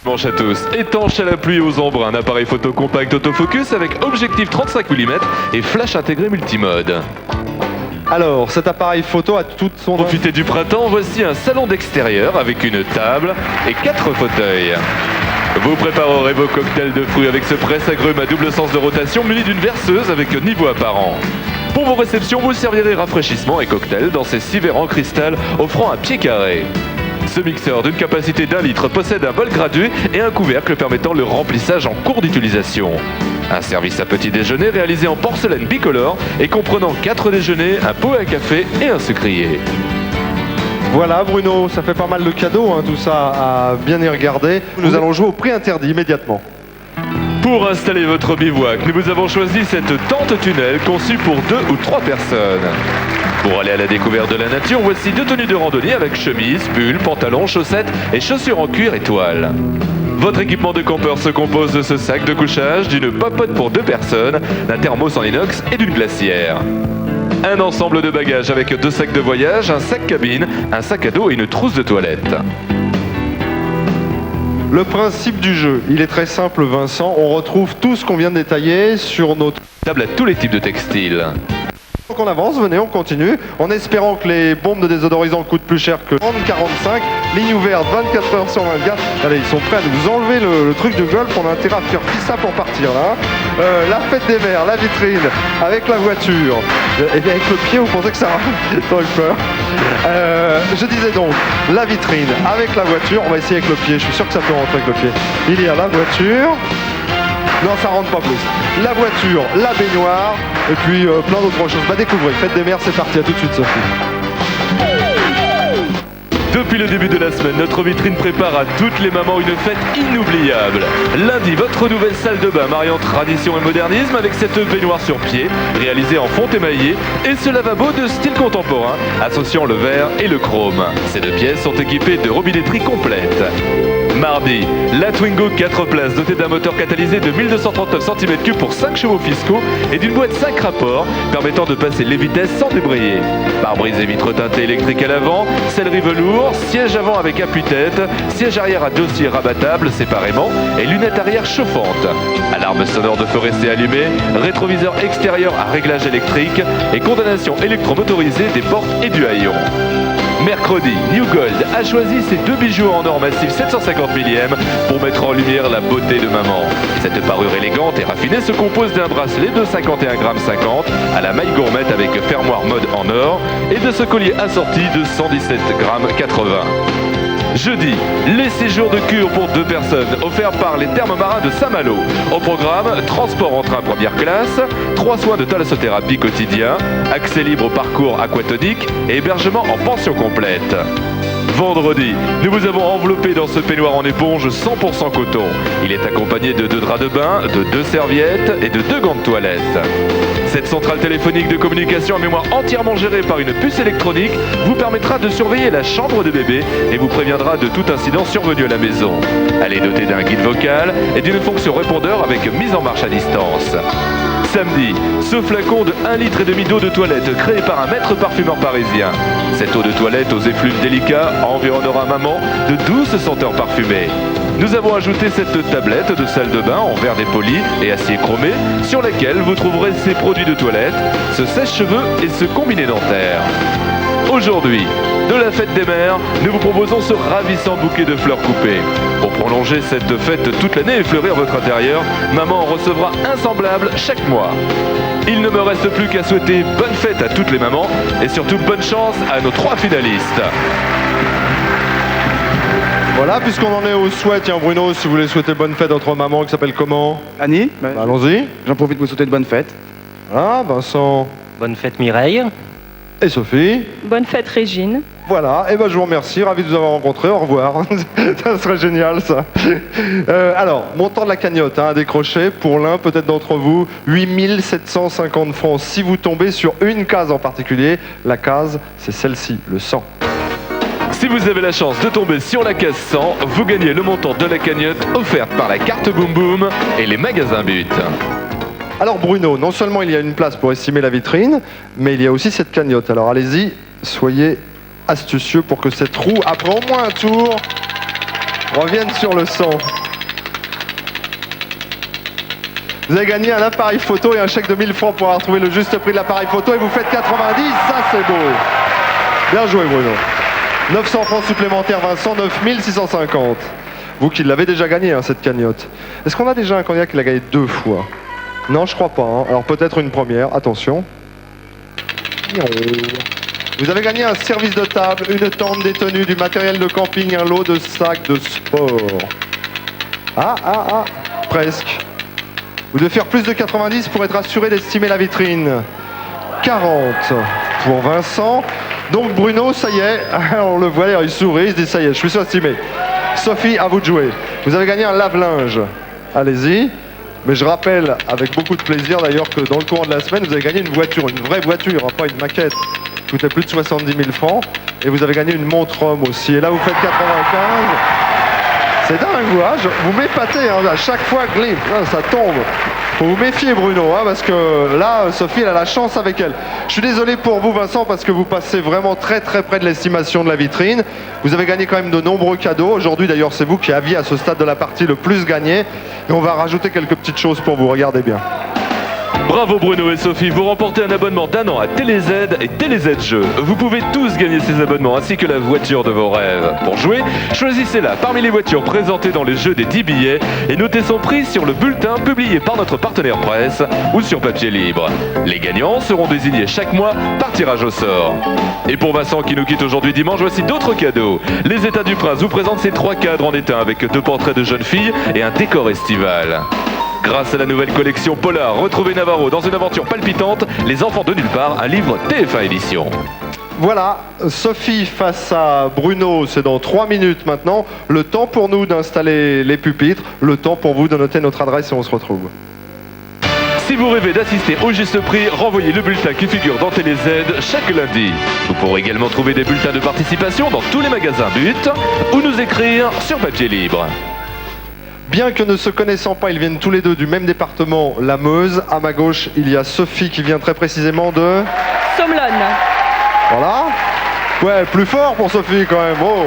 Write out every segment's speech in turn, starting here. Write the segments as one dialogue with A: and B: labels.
A: Manche à tous, étanche à la pluie et aux embruns, un appareil photo compact autofocus avec objectif 35 mm et flash intégré multimode.
B: Alors, cet appareil photo a toute son...
A: Profitez du printemps, voici un salon d'extérieur avec une table et 4 fauteuils. Vous préparerez vos cocktails de fruits avec ce presse-agrumes à double sens de rotation muni d'une verseuse avec niveau apparent. Pour vos réceptions, vous servirez rafraîchissement et cocktail dans ces 6 verres en cristal offrant un pied carré. Ce mixeur d'une capacité d'1 litre possède un bol gradué et un couvercle permettant le remplissage en cours d'utilisation. Un service à petit déjeuner réalisé en porcelaine bicolore et comprenant 4 déjeuners, un pot à café et un sucrier.
B: Voilà Bruno, ça fait pas mal de cadeaux, hein, tout ça à bien y regarder. Nous allons jouer au prix interdit immédiatement.
A: Pour installer votre bivouac, nous vous avons choisi cette tente tunnel conçue pour 2 ou 3 personnes. Pour aller à la découverte de la nature, voici 2 tenues de randonnée avec chemise, pull, pantalon, chaussettes et chaussures en cuir et toile. Votre équipement de campeur se compose de ce sac de couchage, d'une popote pour 2 personnes, d'un thermos en inox et d'une glacière. Un ensemble de bagages avec 2 sacs de voyage, un sac cabine, un sac à dos et une trousse de toilette.
B: Le principe du jeu, il est très simple Vincent, on retrouve tout ce qu'on vient de détailler sur notre
A: Table à tous les types de textiles.
B: Donc on avance, venez, on continue, en espérant que les bombes de désodorisant coûtent plus cher que 30-45, ligne ouverte 24 heures sur 24. Allez, ils sont prêts à nous enlever le truc de golf, on a intérêt à faire tout ça pour partir là. La fête des mers, la vitrine, avec la voiture. Et bien avec le pied, vous pensez que ça va? J'aurais peur. Je disais donc, la vitrine avec la voiture, on va essayer avec le pied, je suis sûr que ça peut rentrer avec le pied. Il y a la voiture. Non, ça rentre pas plus. La voiture, la baignoire, et puis plein d'autres choses. Bah découvrez, fête des mers, c'est parti, à tout de suite Sophie.
A: Depuis le début de la semaine, notre vitrine prépare à toutes les mamans une fête inoubliable. Lundi, votre nouvelle salle de bain mariant tradition et modernisme avec cette baignoire sur pied, réalisée en fonte émaillée, et ce lavabo de style contemporain, associant le verre et le chrome. Ces 2 pièces sont équipées de robinetterie complète. Mardi, la Twingo 4 places dotée d'un moteur catalysé de 1239 cm3 pour 5 chevaux fiscaux et d'une boîte 5 rapports permettant de passer les vitesses sans débrayer. Pare-brise et vitres teintées électriques à l'avant, sellerie velours, siège avant avec appuie-tête, siège arrière à dossier rabattable séparément et lunettes arrière chauffantes. Alarme sonore de feu resté allumée, rétroviseur extérieur à réglage électrique et condamnation électromotorisée des portes et du haillon. Mercredi, New Gold a choisi ses 2 bijoux en or massif 750 millième pour mettre en lumière la beauté de maman. Cette parure élégante et raffinée se compose d'un bracelet de 51,50 g à la maille gourmette avec fermoir mode en or et de ce collier assorti de 117,80 g. Jeudi, les séjours de cure pour 2 personnes offerts par les thermes marins de Saint-Malo. Au programme, transport en train première classe, 3 soins de thalassothérapie quotidien, accès libre au parcours aquatonique et hébergement en pension complète. Vendredi, nous vous avons enveloppé dans ce peignoir en éponge 100% coton. Il est accompagné de 2 draps de bain, de 2 serviettes et de 2 gants de toilette. Cette centrale téléphonique de communication à mémoire entièrement gérée par une puce électronique vous permettra de surveiller la chambre de bébé et vous préviendra de tout incident survenu à la maison. Elle est dotée d'un guide vocal et d'une fonction répondeur avec mise en marche à distance. Samedi, ce flacon de 1,5 litre d'eau de toilette créé par un maître parfumeur parisien. Cette eau de toilette aux effluves délicats environnera maman de douces senteurs parfumées. Nous avons ajouté cette tablette de salle de bain en verre dépoli et acier chromé sur laquelle vous trouverez ces produits de toilette, ce sèche-cheveux et ce combiné dentaire. Aujourd'hui, de la fête des mères, nous vous proposons ce ravissant bouquet de fleurs coupées. Pour prolonger cette fête toute l'année et fleurir votre intérieur, maman en recevra un semblable chaque mois. Il ne me reste plus qu'à souhaiter bonne fête à toutes les mamans et surtout bonne chance à nos 3 finalistes.
B: Voilà, puisqu'on en est au souhait, tiens Bruno, si vous voulez souhaiter bonne fête à votre maman qui s'appelle comment?
C: Annie,
B: Bah, allons-y.
C: j'en profite pour vous souhaiter de bonnes fêtes.
B: Voilà, Vincent
D: Bonne fête Mireille.
B: et Sophie.
E: Bonne fête Régine.
B: Voilà, et ben je vous remercie, ravi de vous avoir rencontré, au revoir. Ça serait génial ça. Alors, montant de la cagnotte à décrocher, pour l'un peut-être d'entre vous, 8 750 francs. Si vous tombez sur une case en particulier, la case c'est celle-ci, le 100.
A: Si vous avez la chance de tomber sur la case 100, vous gagnez le montant de la cagnotte offerte par la carte Boom Boom et les magasins But.
B: Alors Bruno, non seulement il y a une place pour estimer la vitrine, mais il y a aussi cette cagnotte. Alors allez-y, soyez astucieux pour que cette roue, après au moins un tour, reviennent sur le son. Vous avez gagné un appareil photo et un chèque de 1000 francs pour avoir trouvé le juste prix de l'appareil photo et vous faites 90, ça c'est beau. Bien joué Bruno. 900 francs supplémentaires Vincent, 9650. Vous qui l'avez déjà gagné hein, cette cagnotte. Est-ce qu'on a déjà un candidat qui l'a gagné 2 fois? Non, je crois pas. Hein. Alors peut-être une première, attention. Vous avez gagné un service de table, une tente, des tenues, du matériel de camping, un lot de sacs de sport. Presque. Vous devez faire plus de 90 pour être assuré d'estimer la vitrine. 40 pour Vincent. Donc Bruno, ça y est, on le voit, il sourit, il se dit ça y est, je suis surestimé. Sophie, à vous de jouer. Vous avez gagné un lave-linge. Allez-y. Mais je rappelle, avec beaucoup de plaisir d'ailleurs, que dans le courant de la semaine, vous avez gagné une voiture, une vraie voiture, pas une maquette, qui coûtait plus de 70 000 francs. Et vous avez gagné une montre homme aussi. Et là, vous faites 95. C'est dingue, vous, hein, vous m'épatez, hein, à chaque fois, glim, hein, ça tombe. Faut vous méfier, Bruno, hein, parce que là, Sophie, elle a la chance avec elle. Je suis désolé pour vous, Vincent, parce que vous passez vraiment très très près de l'estimation de la vitrine. Vous avez gagné quand même de nombreux cadeaux. Aujourd'hui, d'ailleurs, c'est vous qui aviez à ce stade de la partie le plus gagné. Et on va rajouter quelques petites choses pour vous. Regardez bien.
A: Bravo Bruno et Sophie, vous remportez un abonnement d'1 an à TéléZ et TéléZ Jeux. Vous pouvez tous gagner ces abonnements ainsi que la voiture de vos rêves. Pour jouer, choisissez-la parmi les voitures présentées dans les jeux des 10 billets et notez son prix sur le bulletin publié par notre partenaire presse ou sur papier libre. Les gagnants seront désignés chaque mois par tirage au sort. Et pour Vincent qui nous quitte aujourd'hui dimanche, voici d'autres cadeaux. Les États du Prince vous présentent ces 3 cadres en étain avec 2 portraits de jeunes filles et un décor estival. Grâce à la nouvelle collection Polar, retrouvez Navarro dans une aventure palpitante, Les Enfants de Nulle Part, un livre TF1 édition.
B: Voilà, Sophie face à Bruno, c'est dans 3 minutes maintenant. Le temps pour nous d'installer les pupitres, le temps pour vous de noter notre adresse et on se retrouve.
A: Si vous rêvez d'assister au juste prix, renvoyez le bulletin qui figure dans TéléZ chaque lundi. Vous pourrez également trouver des bulletins de participation dans tous les magasins But ou nous écrire sur papier libre.
B: Bien que ne se connaissant pas, ils viennent tous les deux du même département, la Meuse. À ma gauche, il y a Sophie qui vient très précisément de...
C: Sommelonne.
B: Voilà. Ouais, plus fort pour Sophie quand même. Oh.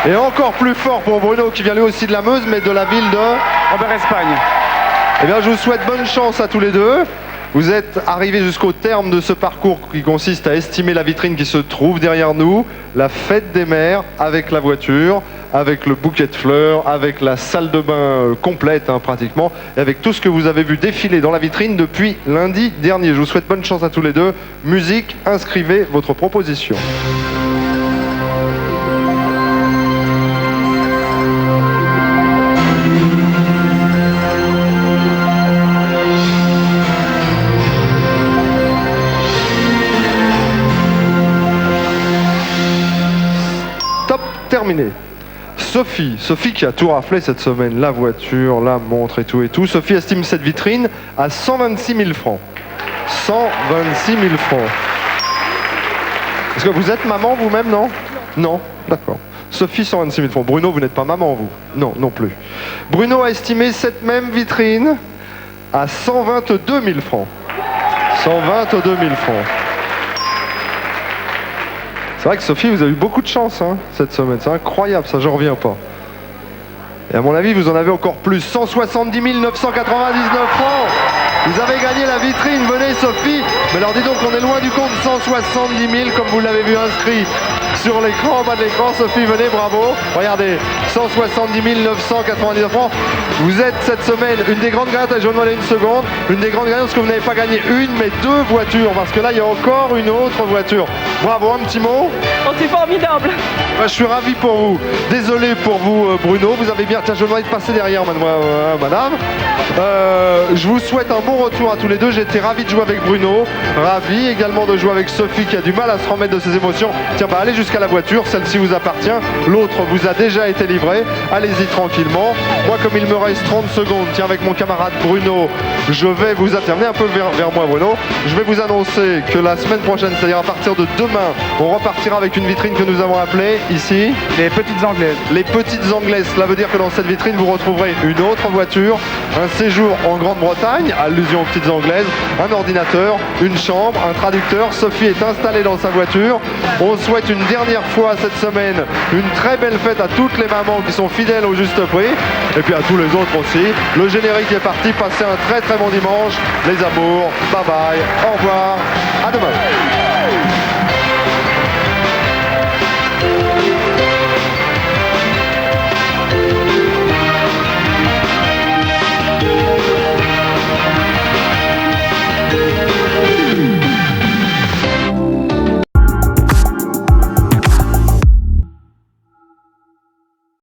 B: Et encore plus fort pour Bruno qui vient lui aussi de la Meuse, mais de la ville de...
D: Robert-Espagne.
B: Eh bien, je vous souhaite bonne chance à tous les deux. Vous êtes arrivés jusqu'au terme de ce parcours qui consiste à estimer la vitrine qui se trouve derrière nous, la fête des mères avec la voiture, avec le bouquet de fleurs, avec la salle de bain complète hein, pratiquement, et avec tout ce que vous avez vu défiler dans la vitrine depuis lundi dernier. Je vous souhaite bonne chance à tous les deux. Musique, inscrivez votre proposition. Top, terminé. Sophie qui a tout raflé cette semaine, la voiture, la montre et tout. Sophie estime cette vitrine à 126 000 francs. 126 000 francs. Est-ce que vous êtes maman vous-même, non? Non, d'accord. Sophie, 126 000 francs. Bruno, vous n'êtes pas maman, vous? Non, non plus. Bruno a estimé cette même vitrine à 122 000 francs. 122 000 francs. C'est vrai que Sophie, vous avez eu beaucoup de chance hein, cette semaine. C'est incroyable, ça, j'en reviens pas. Et à mon avis, vous en avez encore plus. 170 999 francs. Vous avez gagné la vitrine. Venez, Sophie. Mais alors, dis donc, on est loin du compte. 170 000, comme vous l'avez vu inscrit sur l'écran, en bas de l'écran. Sophie, venez, bravo. Regardez, 170 999 francs. Vous êtes cette semaine une des grandes gagnantes. Je vais demander une seconde. Une des grandes gagnantes, parce que vous n'avez pas gagné une, mais 2 voitures. Parce que là, il y a encore une autre voiture. Bravo, un petit mot.
C: Oh, c'est formidable.
B: Je suis ravi pour vous. Désolé pour vous, Bruno. Vous avez bien... Tiens, je vais demander de passer derrière, madame. Je vous souhaite un bon retour à tous les deux. J'ai été ravi de jouer avec Bruno. Ravi également de jouer avec Sophie qui a du mal à se remettre de ses émotions. Tiens, allez jusqu'à la voiture. Celle-ci vous appartient. L'autre vous a déjà été livré. Allez-y tranquillement. Moi, comme il me reste 30 secondes, tiens, avec mon camarade Bruno, je vais vous amener un peu vers moi, Bruno. Je vais vous annoncer que la semaine prochaine, c'est-à-dire à partir de demain, on repartira avec une vitrine que nous avons appelée ici
D: Les petites anglaises.
B: les petites anglaises. Cela veut dire que dans cette vitrine, vous retrouverez une autre voiture, un séjour en Grande-Bretagne, à allusion aux petites anglaises, un ordinateur, une chambre, un traducteur. Sophie est installée dans sa voiture. On souhaite une dernière fois cette semaine une très belle fête à toutes les mamans qui sont fidèles au juste prix et puis à tous les autres aussi. Le générique est parti, passez un très très bon dimanche les amours, bye bye, au revoir, à demain.